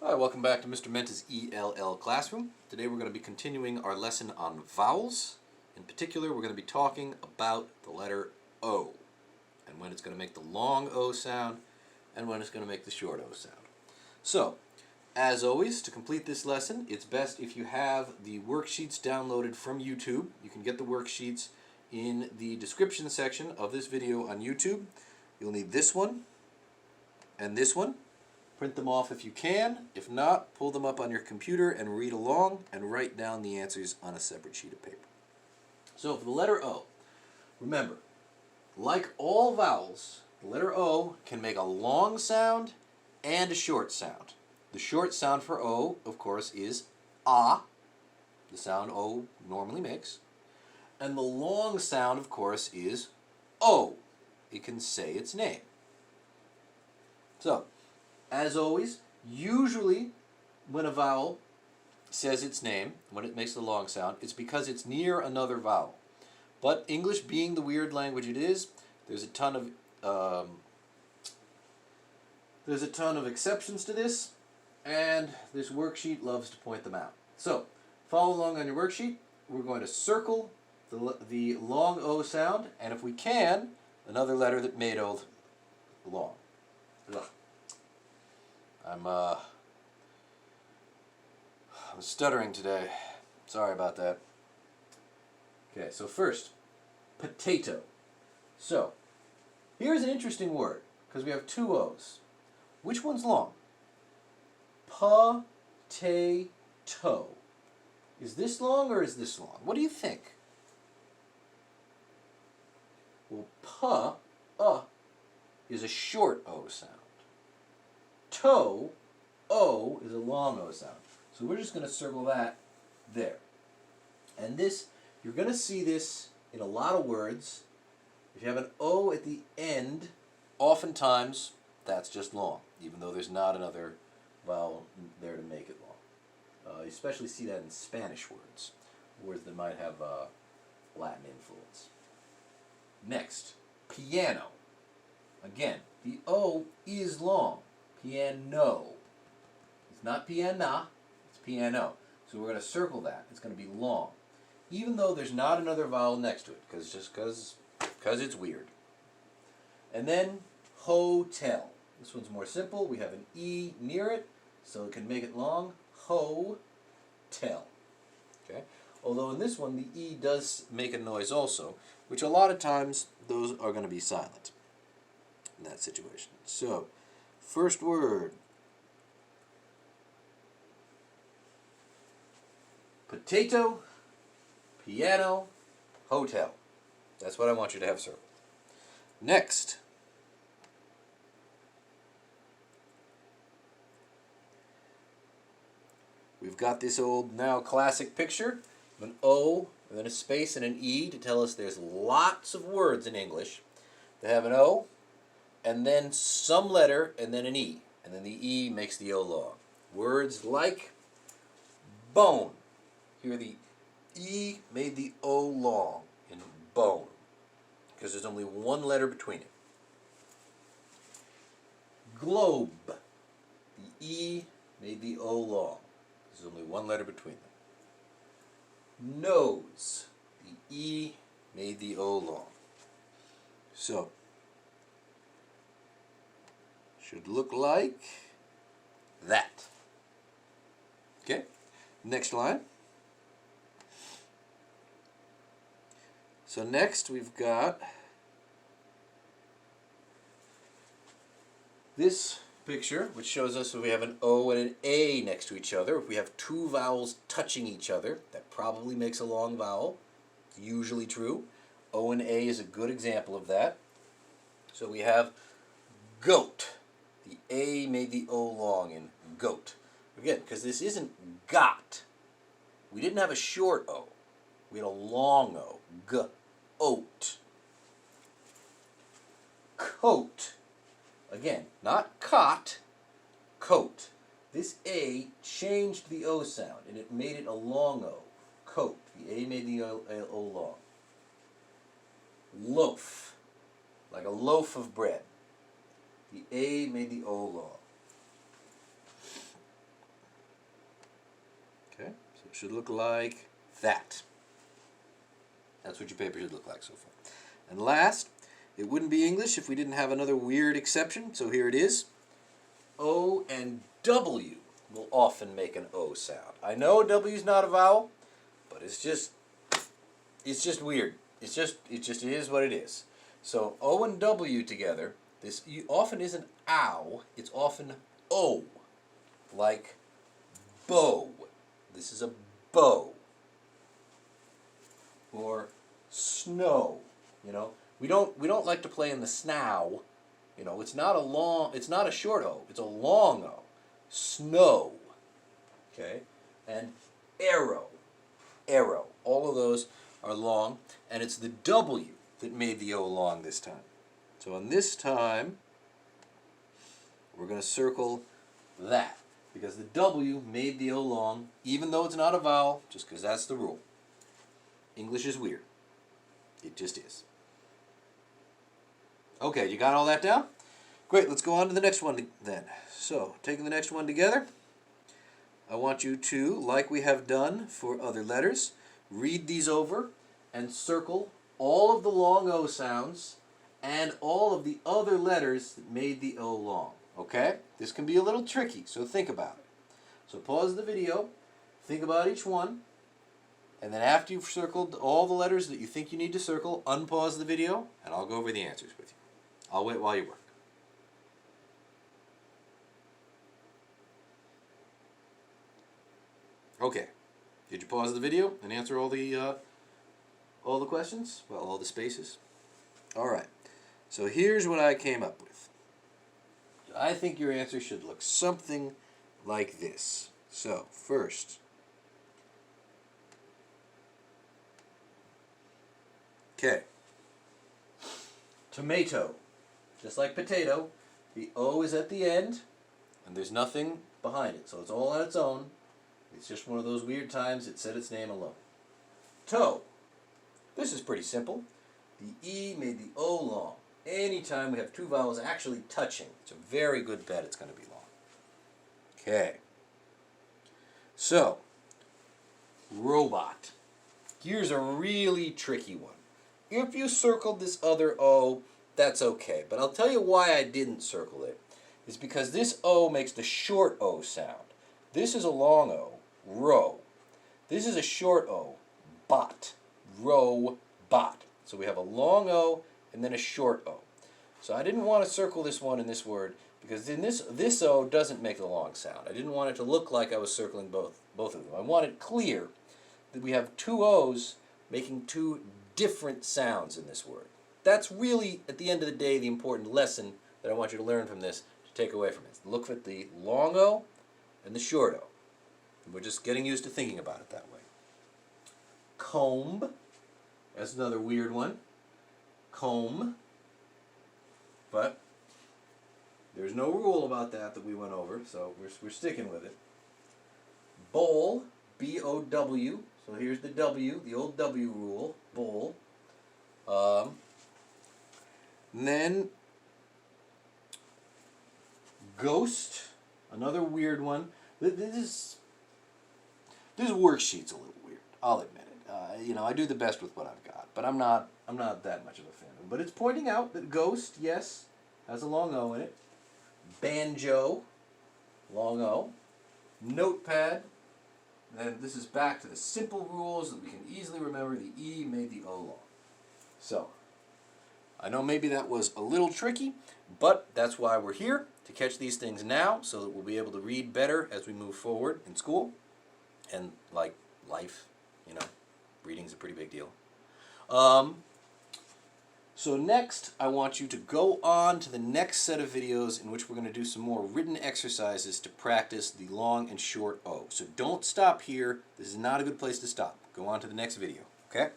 Hi, welcome back to Mr. Menta's ELL Classroom. Today we're going to be continuing our lesson on vowels. In particular, we're going to be talking about the letter O, and when it's going to make the long O sound, and when it's going to make the short O sound. So, as always, to complete this lesson, it's best if you have the worksheets downloaded from YouTube. You can get the worksheets in the description section of this video on YouTube. You'll need this one and this one. Print them off if you can. If not, pull them up on your computer and read along and write down the answers on a separate sheet of paper. So for the letter O, remember, like all vowels, the letter O can make a long sound and a short sound. The short sound for O, of course, is ah, the sound O normally makes. And the long sound, of course, is O. It can say its name. So, as always, usually when a vowel says its name, when it makes the long sound, it's because it's near another vowel. But English being the weird language it is, there's a ton of exceptions to this, and this worksheet loves to point them out. So, follow along on your worksheet. We're going to circle the long O sound, and if we can, another letter that made O long. Ugh. I'm stuttering today. Sorry about that. Okay, so first, potato. So, here's an interesting word, because we have two O's. Which one's long? Pa-tay-to. Is this long or is this long? What do you think? Well, is a short O sound. To, O, is a long O sound. So we're just going to circle that there. And this, you're going to see this in a lot of words. If you have an O at the end, oftentimes that's just long, even though there's not another vowel there to make it long. You especially see that in Spanish words, words that might have Latin influence. Next, piano. Again, the O is long. Piano. It's not piana, it's piano. So we're going to circle that. It's going to be long. Even though there's not another vowel next to it, because it's weird. And then hotel. This one's more simple. We have an E near it, so it can make it long. Ho-tel. Okay? Although in this one, the E does make a noise also, which a lot of times those are going to be silent in that situation. So, first word, potato, piano, hotel. That's what I want you to have circled. Next, we've got this old now classic picture of an O and then a space and an E to tell us there's lots of words in English that have an O and then some letter, and then an E. And then the E makes the O long. Words like bone. Here the E made the O long in bone, because there's only one letter between it. Globe. The E made the O long. There's only one letter between them. Nose. The E made the O long. So, should look like that. Okay, next line. So next we've got this picture, which shows us if we have an O and an A next to each other. If we have two vowels touching each other, that probably makes a long vowel. It's usually true. O and A is a good example of that. So we have goat. The A made the O long in goat. Again, because this isn't got. We didn't have a short O. We had a long O. G-oat. Coat. Again, not cot, coat. This A changed the O sound, and it made it a long O. Coat. The A made the O long. Loaf. Like a loaf of bread. The A made the O long. should look like that. That's what your paper should look like so far. And last, it wouldn't be English if we didn't have another weird exception, so here it is. O and W will often make an O sound. I know W's not a vowel, but it's just weird. It just is what it is. So O and W together, this often isn't ow, it's often O, like bow. This is a bow. Or snow. You know, we don't like to play in the snow. You know, it's not a short O, it's a long O. Snow. Okay? And arrow. Arrow. All of those are long, and it's the W that made the O long this time. So on this time, we're going to circle that, because the W made the O long, even though it's not a vowel, just because that's the rule. English is weird. It just is. Okay, you got all that down? Great, let's go on to the next one then. So, taking the next one together, I want you to, like we have done for other letters, read these over and circle all of the long O sounds and all of the other letters that made the O long. Okay? This can be a little tricky, so think about it. So pause the video, think about each one, and then after you've circled all the letters that you think you need to circle, unpause the video, and I'll go over the answers with you. I'll wait while you work. Okay. Did you pause the video and answer all the questions? Well, all the spaces? All right. So here's what I came up with. I think your answer should look something like this. So, first, okay. Tomato. Just like potato, the O is at the end, and there's nothing behind it. So it's all on its own. It's just one of those weird times it said its name alone. Toe. This is pretty simple. The E made the O long. Anytime we have two vowels actually touching, it's a very good bet it's going to be long. Okay. So, robot. Here's a really tricky one. If you circled this other O, that's okay. But I'll tell you why I didn't circle it. It's because this O makes the short O sound. This is a long O, ro. This is a short O, bot, ro, bot. So we have a long O and then a short O. So I didn't want to circle this one in this word because in this O doesn't make the long sound. I didn't want it to look like I was circling both of them. I wanted clear that we have two O's making two different sounds in this word. That's really, at the end of the day, the important lesson that I want you to learn from this, to take away from it. Look at the long O and the short O. And we're just getting used to thinking about it that way. Comb. That's another weird one. Comb. But there's no rule about that we went over, so we're sticking with it. Bowl. B-O-W. So here's the W, the old W rule. Bowl. And then ghost, another weird one. This worksheet's a little weird. I'll admit it. You know, I do the best with what I've got, but I'm not that much of a fan of it. But it's pointing out that ghost, yes, has a long O in it. Banjo, long O. Notepad. And this is back to the simple rules that we can easily remember. The E made the O long. So, I know maybe that was a little tricky, but that's why we're here, to catch these things now so that we'll be able to read better as we move forward in school. And like life, you know, reading's a pretty big deal. So next, I want you to go on to the next set of videos in which we're going to do some more written exercises to practice the long and short O. So don't stop here. This is not a good place to stop. Go on to the next video, okay?